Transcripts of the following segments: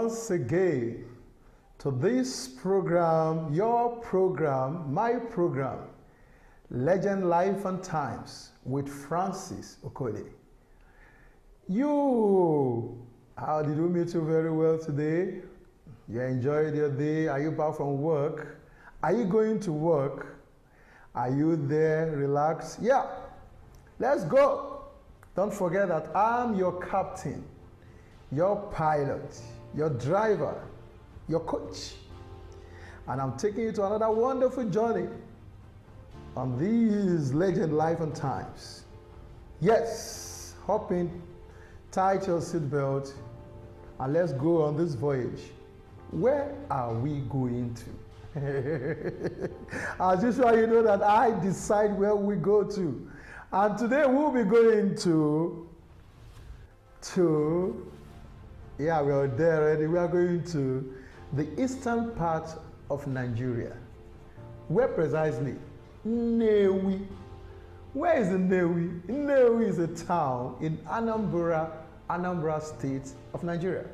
once again to this program, your program, my program, Legend Life and Times with Francis Okole. How did we meet you very well today? You enjoyed your day? Are you back from work? Are you going to work? Are you there relaxed? Yeah, let's go. Don't forget that I'm your captain, your pilot, your driver, your coach. And I'm taking you to another wonderful journey on these Legend Life and Times. Yes, hop in, tight your seatbelt, and let's go on this voyage. Where are we going to? As usual, you know that I decide where we go to. And today we'll be going yeah, we are there already. We are going to the eastern part of Nigeria. Where precisely? Nnewi. Where is Nnewi? Nnewi is a town in Anambra State of Nigeria.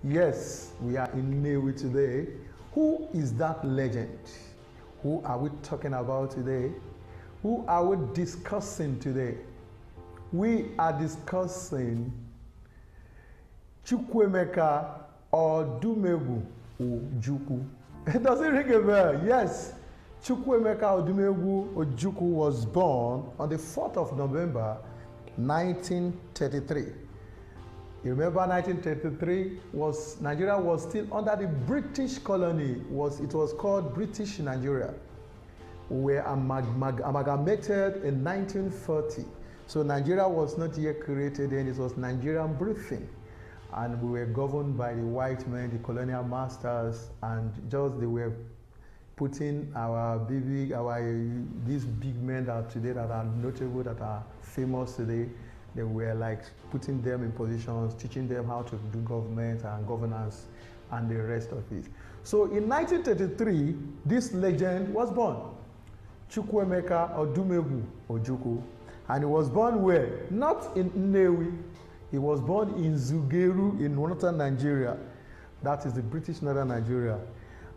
Yes, we are in Nnewi today. Who is that legend? Who are we talking about today? Who are we discussing today? We are discussing Chukwuemeka Odumegwu Ojukwu. Does it ring a bell? Yes. Chukwuemeka Odumegwu Ojukwu was born on the 4th of November, 1933. You remember 1933 Nigeria was still under the British colony. It was called British Nigeria. We were amalgamated in 1940. So Nigeria was not yet created, and it was Nigerian Britain. And we were governed by the white men, the colonial masters, and just they were putting these big men that today that are notable, that are famous today, they were like putting them in positions, teaching them how to do government and governance and the rest of it. So in 1933, this legend was born. Chukwuemeka Odumegwu Ojukwu. And he was born where? Not in Nnewi. He was born in Zugeru in northern Nigeria. That is the British northern Nigeria.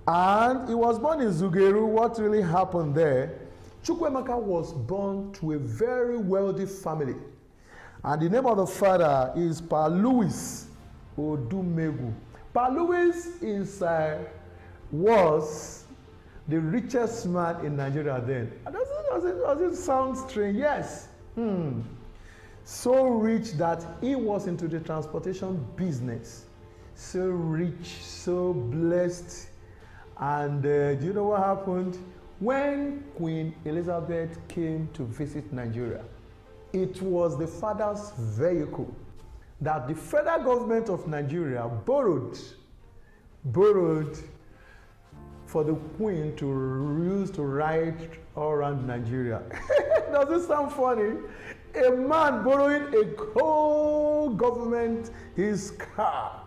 And he was born in Zugeru. What really happened there? Chukwuemeka was born to a very wealthy family. And the name of the father is Pa Louis Odumegwu. Pa Louis was the richest man in Nigeria then. Does it sound strange? Yes. So rich that he was into the transportation business. So rich, so blessed. And do you know what happened? When Queen Elizabeth came to visit Nigeria, it was the father's vehicle that the federal government of Nigeria borrowed for the Queen to use to ride all around Nigeria. Does it sound funny? A man borrowing a whole government his car,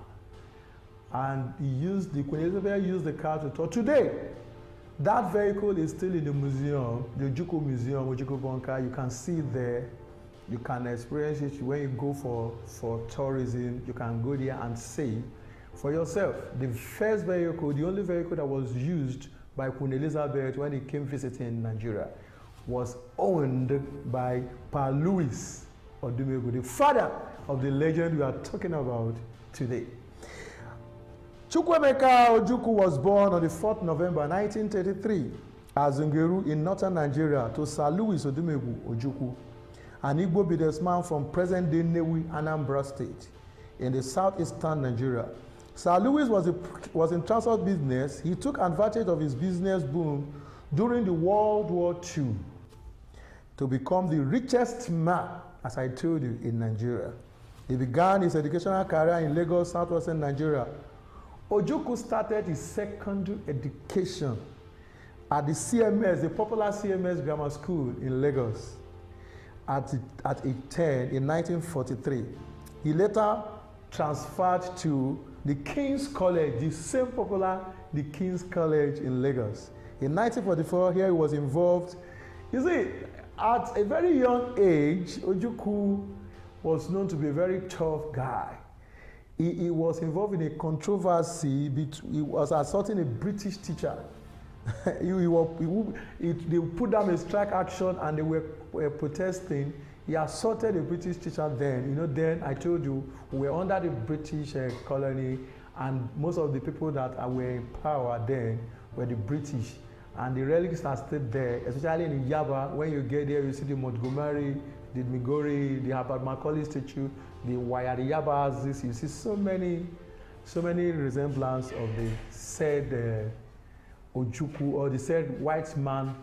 and the Queen Elizabeth used the car to tour. Today, that vehicle is still in the museum, the Ojukwu Museum, Ojukwu Bunker. You can see it there. You can experience it when you go for tourism. You can go there and see for yourself. The first vehicle, the only vehicle that was used by Queen Elizabeth when he came visiting Nigeria, was owned by Pa Louis Odumegwu, the father of the legend we are talking about today. Chukwuemeka Ojukwu was born on the 4th November 1933 at Zungeru in northern Nigeria to Sir Louis Odumegwu Ojukwu, an Igbo businessman from present-day Nnewi, Anambra State, in the southeastern Nigeria. Sir Louis was in transport business. He took advantage of his business boom during the World War II to become the richest man, as I told you, in Nigeria. He began his educational career in Lagos, southwestern Nigeria. Ojukwu started his secondary education at the CMS, the popular CMS Grammar School in Lagos, at age 10 in 1943. He later transferred to the King's College, the same popular, the King's College in Lagos. In 1944, here he was involved. You see, at a very young age, Ojukwu was known to be a very tough guy. he was involved in a controversy. He was assaulting a British teacher. They put down a strike action and they were protesting. He assaulted a British teacher then. You know, then I told you, we were under the British colony, and most of the people that were in power then were the British. And the relics are still there, especially in Yaba. When you get there, you see the Montgomery, the Migori, the Herbert Macaulay statue, the Wayari Yaba houses. You see so many resemblance of the said Ojukwu, or the said white man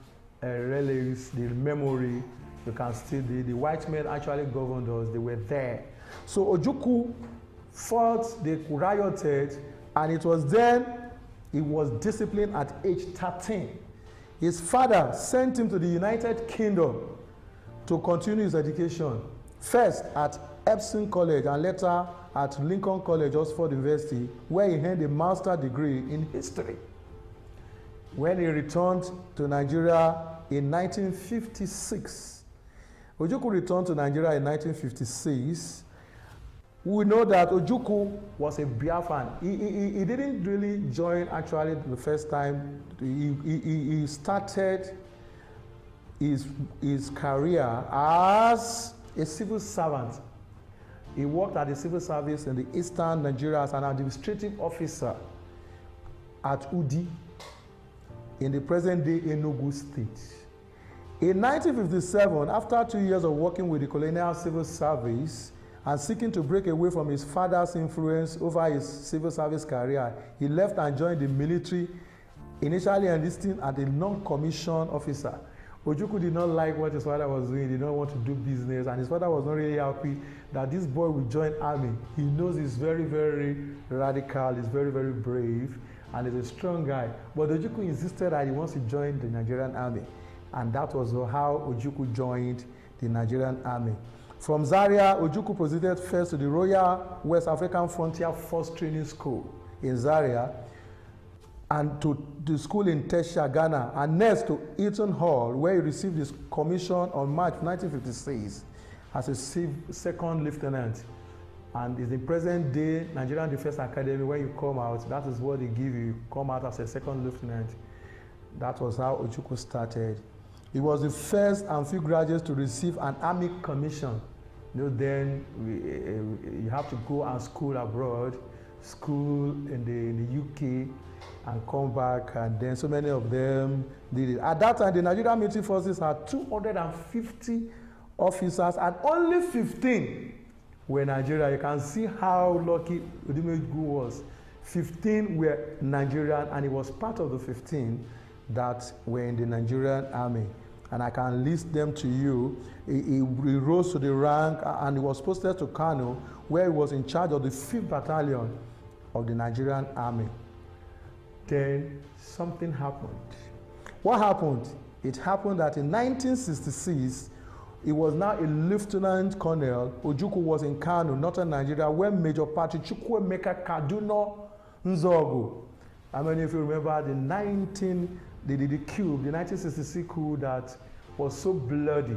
relics, the memory. You can still, the white men actually governed us, they were there. So Ojukwu fought, they rioted, and it was then he was disciplined at age 13. His father sent him to the United Kingdom to continue his education, first at Epsom College and later at Lincoln College, Oxford University, where he earned a master's degree in history. When he returned to Nigeria in 1956, Ojukwu returned to Nigeria in 1956. We know that Ojukwu was a Biafran. He didn't really join actually the first time. He started his career as a civil servant. He worked at the civil service in the eastern Nigeria as an administrative officer at Udi in the present-day Enugu State. In 1957, after 2 years of working with the colonial civil service and seeking to break away from his father's influence over his civil service career, he left and joined the military, initially enlisting as a non-commissioned officer. Ojukwu did not like what his father was doing. He did not want to do business, and his father was not really happy that this boy will join army. He knows he's very, very radical, he's very, very brave, and he's a strong guy. But Ojukwu insisted that he wants to join the Nigerian army. And that was how Ojukwu joined the Nigerian army. From Zaria, Ojukwu proceeded first to the Royal West African Frontier Force Training School in Zaria, and to the school in Tesha, Ghana, and next to Eton Hall, where he received his commission on March 1956 as a second lieutenant. And is the present day Nigerian Defense Academy. When you come out, that is what they give you. You come out as a second lieutenant. That was how Ojukwu started. He was the first and few graduates to receive an army commission. You know, then you have to go and school abroad, school in the UK, and come back, and then so many of them did it. At that time, the Nigerian military forces had 250 officers, and only 15 were Nigerian. You can see how lucky Odumegwu was. 15 were Nigerian, and he was part of the 15 that were in the Nigerian army. And I can list them to you. He rose to the rank, and he was posted to Kano, where he was in charge of the 5th Battalion of the Nigerian army. Then something happened. What happened? It happened that in 1966, he was now a lieutenant colonel. Ojukwu was in Kano, northern Nigeria, where Major Patrick Chukwuemeka Kaduna Nzogu. How many of you remember the 1966 coup that was so bloody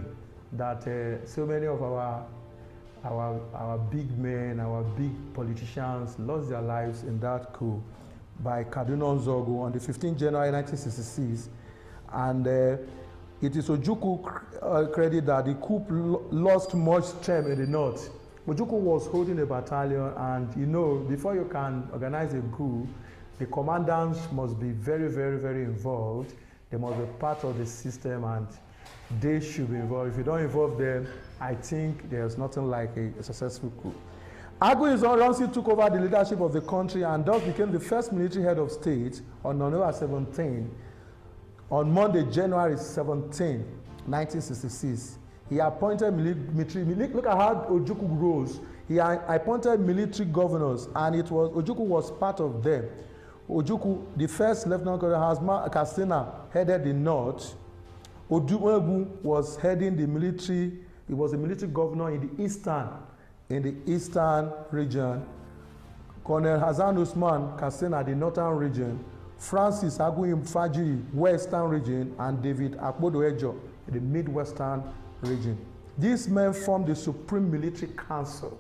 that so many of our big men, our big politicians lost their lives in that coup by Kaduna Nzogu on the 15th January 1966. And it is Ojukwu credit that the coup lost much strength in the north. Ojukwu was holding a battalion, and you know, before you can organize a coup, the commandants must be very, very, very involved. They must be part of the system, and they should be involved. If you don't involve them, I think there's nothing like a successful coup. Agui Ironsi took over the leadership of the country and thus became the first military head of state on November 17, on Monday, January 17, 1966. He appointed military, look at how Ojukwu rose. He appointed military governors, and Ojukwu was part of them. Ojukwu, the first Lieutenant Colonel Hasma Katsina, headed the north. Odumegwu was heading the military. He was a military governor in the eastern region. Colonel Hassan Usman Katsina, the northern region. Francis Agui Fajiri, western region, and David Akpodo Ejo, the midwestern region. These men formed the Supreme Military Council.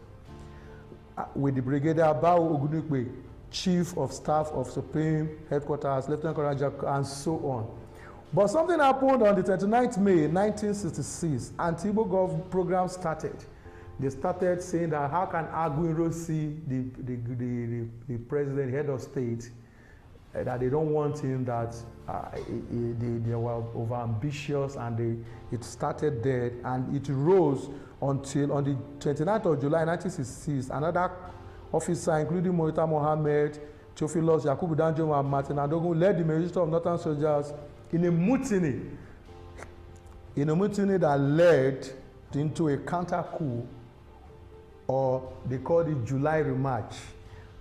with the Brigadier Odumegwu, Chief of Staff of Supreme Headquarters, Lieutenant Colonel Ojukwu, and so on. But something happened on the 29th May 1966, and Igbo Gov program started. They started saying that how can Aguero see the president, head of state, that they don't want him, that they were over-ambitious, and it started there, and it rose until on the 29th of July 1966, another officer, including Morita Mohammed, Theophilus, Yakubu Danjuma, and Martin Adogun, led the Ministry of Northern Soldiers in a mutiny that led into a counter coup, or they called it July Remarch.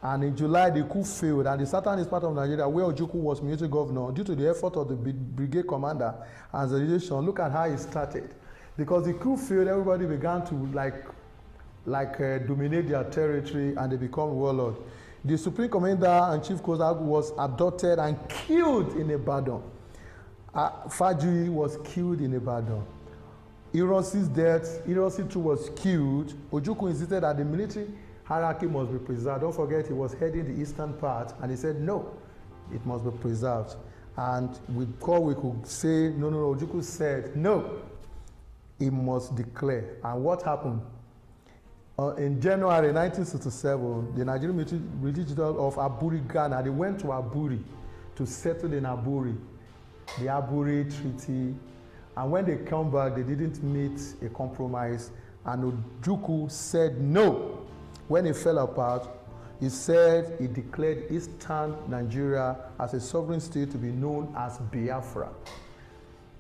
And in July, the coup failed, and the southern is part of Nigeria, where Ojukwu was military governor, due to the effort of the brigade commander and the legislation. Look at how it started. Because the coup failed, everybody began to dominate their territory, and they become warlord. The supreme commander and chief Kozag was abducted and killed in Ibadan. Fajuyi was killed in Ibadan. Irosi's death, Irosi too was killed. Ojukwu insisted that the military hierarchy must be preserved. Don't forget, he was heading the eastern part, and he said, no, it must be preserved. And we could say, no, Ojukwu said, no, he must declare. And what happened? In January 1967, the Nigerian military general of Aburi, Ghana, they went to Aburi to settle in Aburi, the Aburi Treaty. And when they come back, they didn't meet a compromise, and Ojukwu said no. When it fell apart, he said he declared Eastern Nigeria as a sovereign state to be known as Biafra.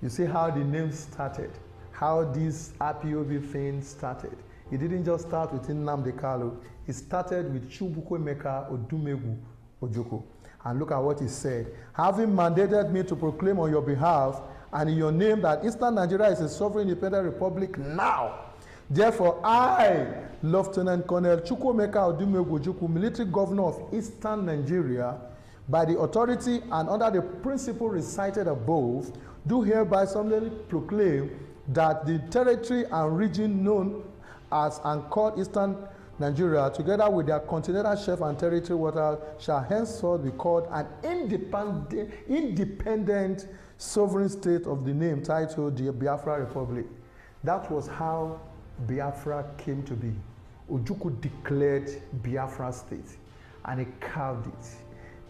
You see how the name started, how this IPOB thing started. It didn't just start with Nnamdi Kanu. It started with Chukwuemeka Odumegwu Ojukwu. And look at what he said. Having mandated me to proclaim on your behalf and in your name that Eastern Nigeria is a sovereign independent republic now. Therefore, I, Lieutenant Colonel Chukwuemeka Odumegwu Ojukwu, military governor of Eastern Nigeria, by the authority and under the principle recited above, do hereby solemnly proclaim that the territory and region known as and called Eastern Nigeria, together with their continental shelf and territory water, shall henceforth be called an independent sovereign state of the name titled the Biafra Republic. That was how Biafra came to be. Ojukwu declared Biafra state, and he carved it.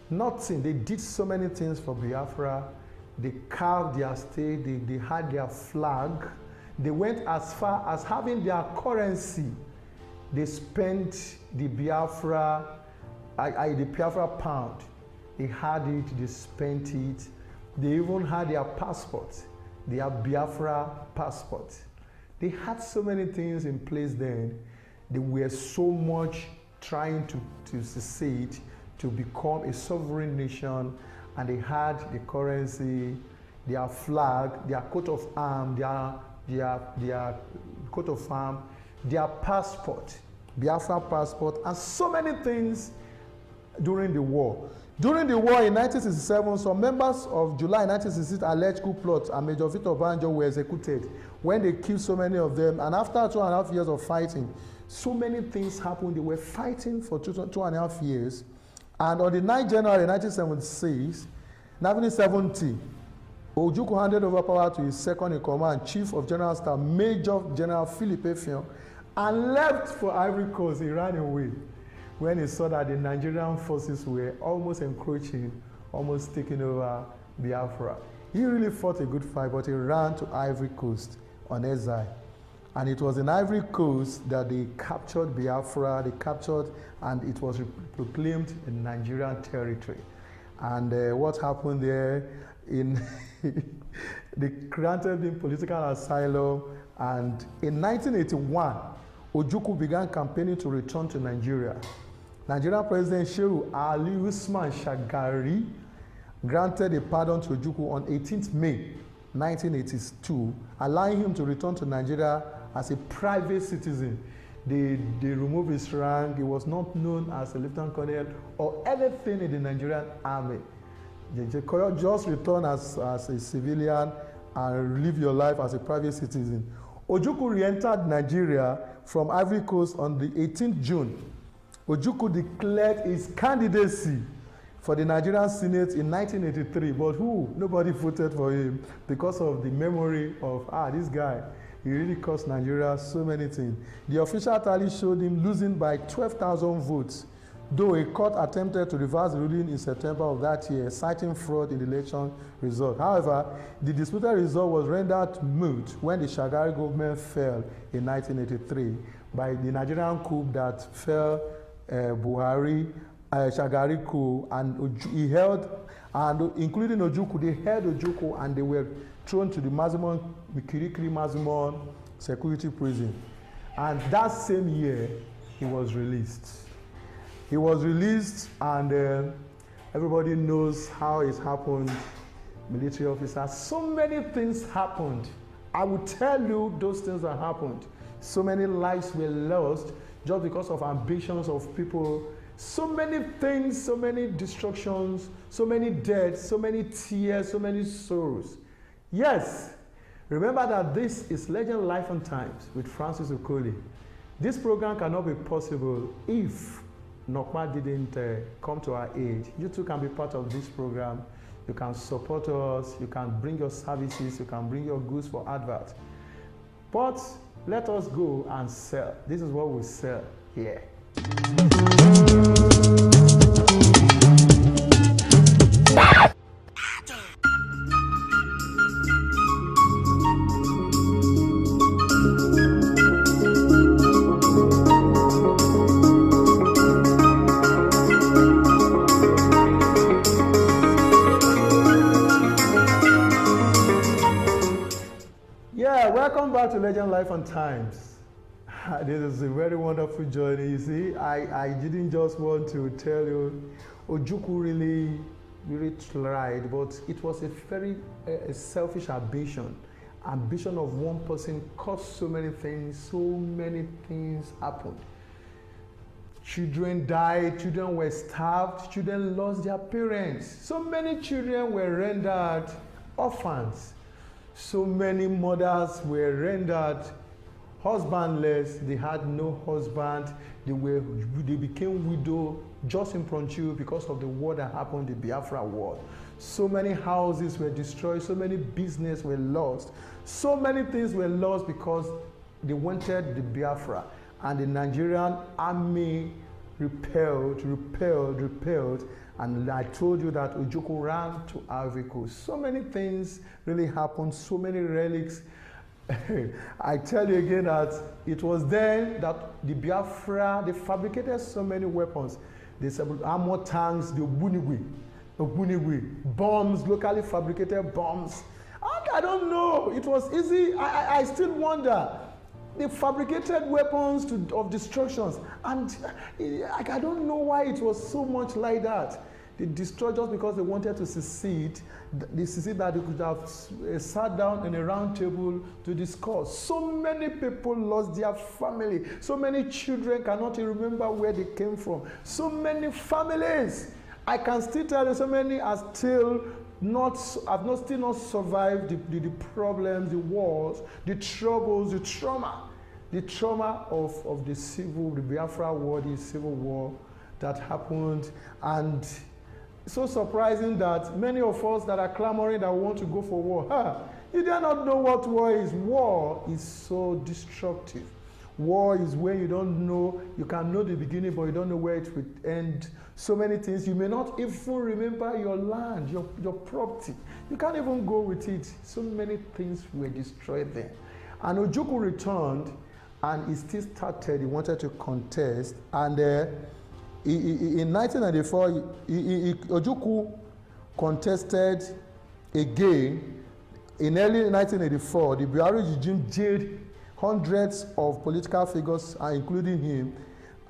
Nothing, they did so many things for Biafra. They carved their state, they had their flag. They went as far as having their currency. They spent the Biafra pound. They had it, they spent it. They even had their passport, their Biafra passport. They had so many things in place then. They were so much trying to secede, to become a sovereign nation, and they had the currency, their flag, their coat of arms, their coat of arms, their passport, Biafra passport, and so many things during the war. During the war in 1967, some members of July 1966 alleged coup plot and Major Victor Banjo were executed when they killed so many of them. And after 2.5 years of fighting, so many things happened. They were fighting for 2.5 years. And on the 9th January 1976, 1970, Ojukwu handed over power to his second in command, Chief of General Staff, Major General Philip Effiong, and left for Ivory Coast. He ran away when he saw that the Nigerian forces were almost encroaching, almost taking over Biafra. He really fought a good fight, but he ran to Ivory Coast on exile. And it was in Ivory Coast that they captured Biafra, they captured, and it was proclaimed in Nigerian territory. And what happened there, they granted him political asylum, and in 1981, Ojukwu began campaigning to return to Nigeria. Nigerian President Shehu Ali Usman Shagari granted a pardon to Ojukwu on 18th May 1982, allowing him to return to Nigeria as a private citizen. They removed his rank. He was not known as a lieutenant colonel or anything in the Nigerian army. Just return as a civilian and live your life as a private citizen. Ojukwu re-entered Nigeria from Ivory Coast on the 18th June Ojukwu declared his candidacy for the Nigerian Senate in 1983, but nobody voted for him because of the memory of, this guy, he really cost Nigeria so many things. The official tally showed him losing by 12,000 votes, though a court attempted to reverse the ruling in September of that year, citing fraud in the election result. However, the disputed result was rendered moot when the Shagari government fell in 1983 by the Nigerian coup that fell Buhari, Shagari coup, and he held, and including Ojukwu, they held Ojukwu and they were thrown to the Kirikiri Mazumon security prison. And that same year, he was released. He was released, and everybody knows how it happened. Military officers, so many things happened. I will tell you those things that happened. So many lives were lost just because of ambitions of people. So many things, so many destructions, so many deaths, so many tears, so many sorrows. Yes, remember that this is Legend Life and Times with Francis Okoli. This program cannot be possible if Nokma didn't come to our aid. You too can be part of this program. You can support us, you can bring your services, you can bring your goods for advert. But let us go and sell. This is what we sell here. Welcome back to Legend Life and Times. This is a very wonderful journey. You see, I didn't just want to tell you, Ojukwu really tried, but it was a very selfish ambition. Ambition of one person caused so many things happened. Children died, children were starved, children lost their parents. So many children were rendered orphans. So many mothers were rendered husbandless. They had no husband. They became widow just impromptu because of the war that happened, the Biafra war. So many houses were destroyed. So many businesses were lost. So many things were lost because they wanted the Biafra. And the Nigerian army repelled. And I told you that Ojukwu ran to Ivory Coast. So many things really happened, so many relics. I tell you again that it was then that the Biafra, they fabricated so many weapons. They said armor tanks, the Obunigwe, bombs, locally fabricated bombs. And I don't know, it was easy. I still wonder. They fabricated weapons of destructions, and I don't know why it was so much like that. They destroyed just because they wanted to secede. They seceded that they could have sat down in a round table to discuss. So many people lost their family. So many children cannot even remember where they came from. So many families. I can still tell you, so many are still have still not survived the problems, the wars, the troubles, the trauma of the Biafra war, the civil war that happened. And so surprising that many of us that are clamoring that want to go for war, you do not know what war is. War is so destructive. War is when you don't know, you can know the beginning, but you don't know where it will end. So many things. You may not even remember your land, your property. You can't even go with it. So many things were destroyed there. And Ojukwu returned, and he still started. He wanted to contest. And in 1994, Ojukwu contested again. In early 1984, the Buhari regime jailed hundreds of political figures, including him.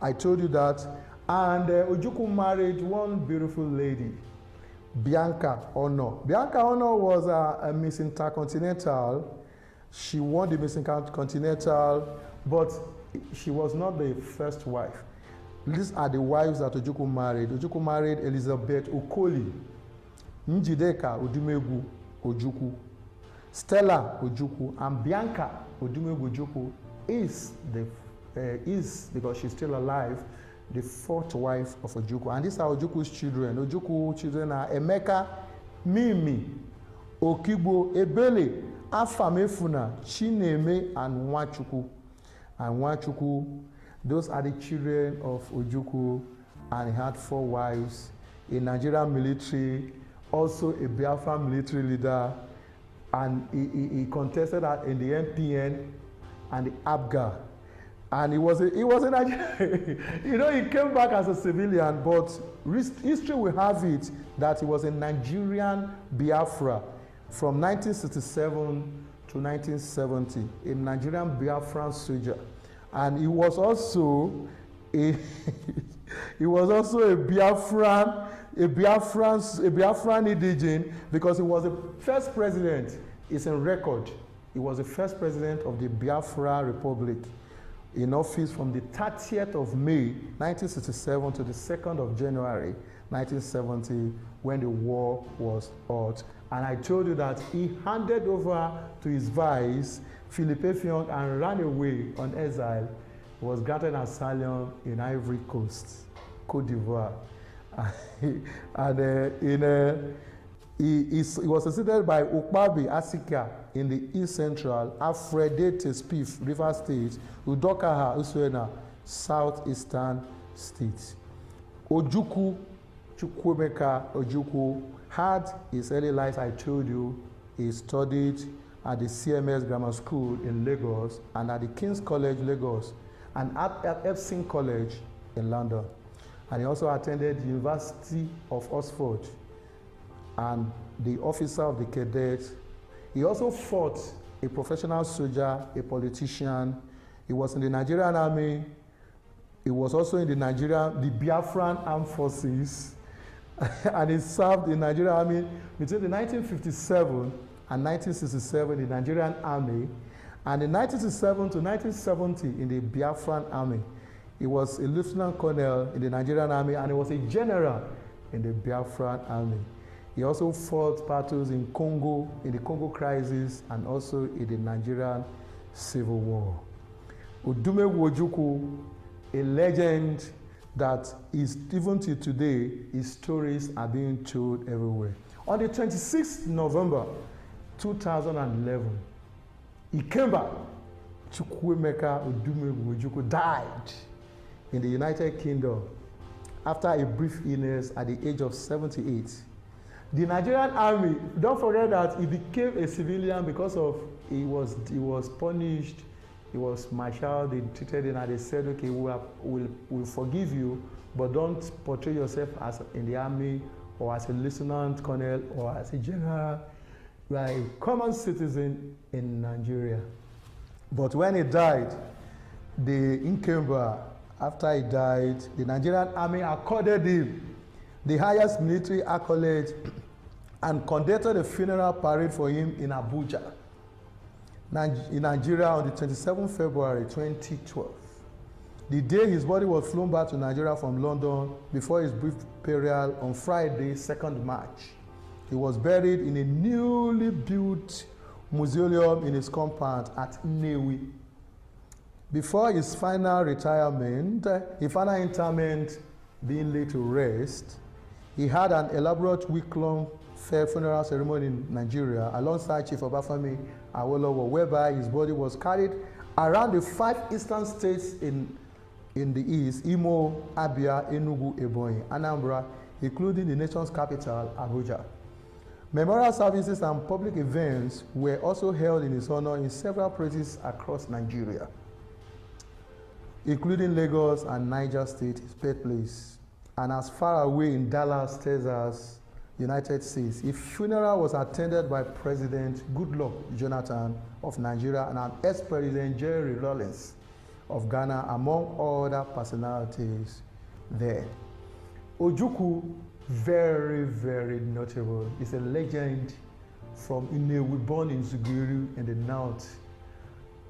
I told you that. And Ojukwu married one beautiful lady, Bianca Ono. Bianca Ono was a Miss Intercontinental. She won the Miss Intercontinental, but she was not the first wife. These are the wives that Ojukwu married. Ojukwu married Elizabeth Okoli, Njideka Odumegwu Ojukwu, Stella Ojukwu, and Bianca Odumegwu Ojukwu is because she's still alive, the fourth wife of Ojukwu. And these are Ojukwu's children. Ojukwu children are Emeka, Mimi, Okigbo, Ebele, Afamefuna, Chineme, and Nwachukwu. And Nwachukwu, those are the children of Ojukwu, and he had 4 wives, a Nigerian military, also a Biafra military leader, and he contested in the MPN and the ABGA. And he was a Nigerian. You know, he came back as a civilian, but history will have it that he was a Nigerian Biafra from 1967 to 1970, a Nigerian Biafran soldier. And he was also a Biafran indigene, because he was the first president. It's in record. He was the first president of the Biafra Republic, in office from the 30th of May 1967 to the 2nd of January 1970, when the war was hot. And I told you that he handed over to his vice, Philippe Effiong, and ran away on exile. He was granted asylum in Ivory Coast, Côte d'Ivoire. And he was succeeded by Okpabi Asika in the East Central, Afredete Spif, River State, Udokaha Uswena, Southeastern States. Ojukwu, Chukwuemeka Ojukwu, had his early life, I told you. He studied at the CMS Grammar School in Lagos, and at the King's College, Lagos, and at Epsom College in London. And he also attended the University of Oxford and the officer of the cadets. He also fought a professional soldier, a politician. He was in the Nigerian Army. He was also in the Biafran Armed Forces. And he served in the Nigerian Army between the 1957 and 1967 in the Nigerian Army, and in 1967 to 1970 in the Biafran Army. He was a lieutenant colonel in the Nigerian Army, and he was a general in the Biafran Army. He also fought battles in Congo, in the Congo crisis, and also in the Nigerian Civil War. Odumegwu Ojukwu, a legend that is, even to today, his stories are being told everywhere. On the 26th November 2011, he came back. Chukwuemeka Odumegwu Ojukwu died in the United Kingdom after a brief illness at the age of 78. The Nigerian Army, don't forget that he became a civilian because of he was punished, he was marshaled, they treated him, and they said, okay, we'll forgive you, but don't portray yourself as in the army or as a lieutenant colonel or as a general. You are a common citizen in Nigeria. But when he died, after he died, the Nigerian Army accorded him the highest military accolade and conducted a funeral parade for him in Abuja, in Nigeria, on the 27th February 2012. The day his body was flown back to Nigeria from London before his brief burial on Friday, 2nd March. He was buried in a newly built mausoleum in his compound at Nnewi. Before his final retirement, being laid to rest, he had an elaborate week-long funeral ceremony in Nigeria alongside Chief Obafemi Awolowo, whereby his body was carried around the 5 eastern states in the east: Imo, Abia, Enugu, Ebonyi, Anambra, including the nation's capital, Abuja. Memorial services and public events were also held in his honor in several places across Nigeria, including Lagos and Niger State, his birthplace, and as far away in Dallas, Texas, United States. His funeral was attended by President Goodluck Jonathan of Nigeria and ex-President Jerry Rawlings of Ghana, among other personalities there. Ojukwu, very, very notable. He's a legend from Nnewi, born in Zuguru in the north.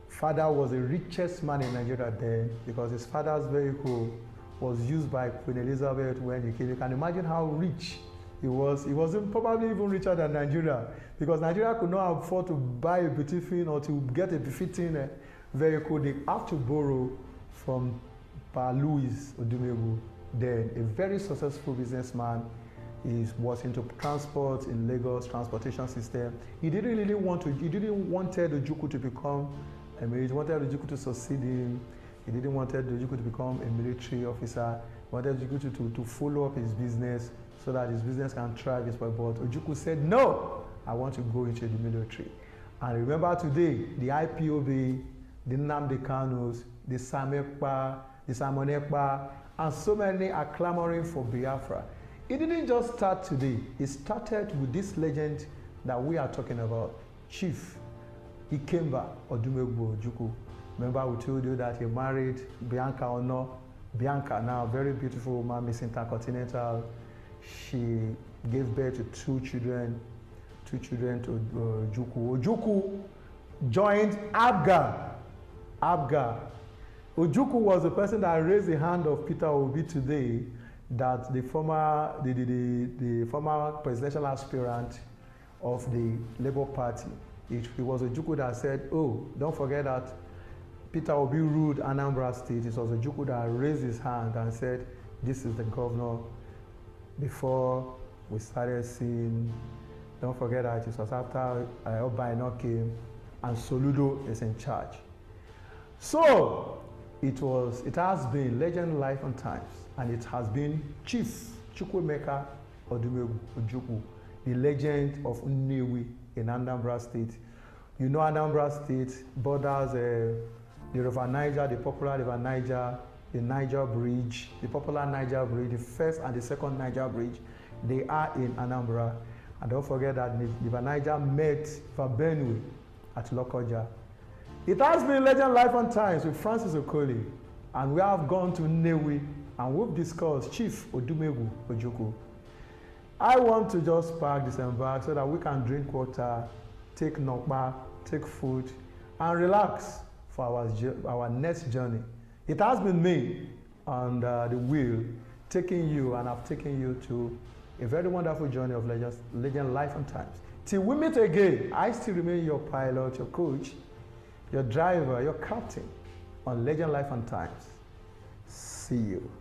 Father was the richest man in Nigeria then, because his father's vehicle was used by Queen Elizabeth when he came. You can imagine how rich he was. He wasn't probably even richer than Nigeria, because Nigeria could not afford to buy a befitting or to get a befitting vehicle. They have to borrow from Pa Louis Odumegwu, then a very successful businessman. He was into transport in Lagos, transportation system. He didn't really want Ojukwu to become a military. He wanted Ojukwu to succeed him. He didn't want Ojukwu to become a military officer. He wanted Ojukwu to follow up his business so that his business can thrive. But Ojukwu said, no, I want to go into the military. And remember today, the IPOB, the Nnamdi Kanus, the Simon Ekpa, and so many are clamoring for Biafra. It didn't just start today. It started with this legend that we are talking about, Chief Ikemba Odumegwu Ojukwu. Remember we told you that he married Bianca Ono. Bianca, now a very beautiful woman, Miss Intercontinental. She gave birth to two children to Ojukwu. Ojukwu joined Abga. Ojukwu was the person that raised the hand of Peter Obi today, that the former presidential aspirant of the Labour Party. It was Ojukwu that said, oh, don't forget that Peter Obi ruled Anambra State. It was Ojukwu that raised his hand and said, this is the governor. Before we started seeing, don't forget that it was after Obaino came and Soludo is in charge. So it has been legend life and times, and it has been Chief Chukwuemeka Odumegwu Ojukwu, the legend of Nnewi in Anambra State. You know Anambra State borders the River Niger, the popular River Niger, the Niger Bridge, the popular Niger Bridge, the first and the second Niger Bridge. They are in Anambra. And don't forget that the River Niger met River Benue at Lokoja. It has been legend life and times with Francis Okoli, and we have gone to Nnewi and we've discussed Chief Odumegwu Ojukwu. I want to just park, disembark so that we can drink water, take nokba, take food, and relax for our next journey. It has been me on the wheel, taking you, and I've taken you to a very wonderful journey of legend life and times. Till we meet again, I still remain your pilot, your coach, your driver, your captain on Legend Life and Times. See you.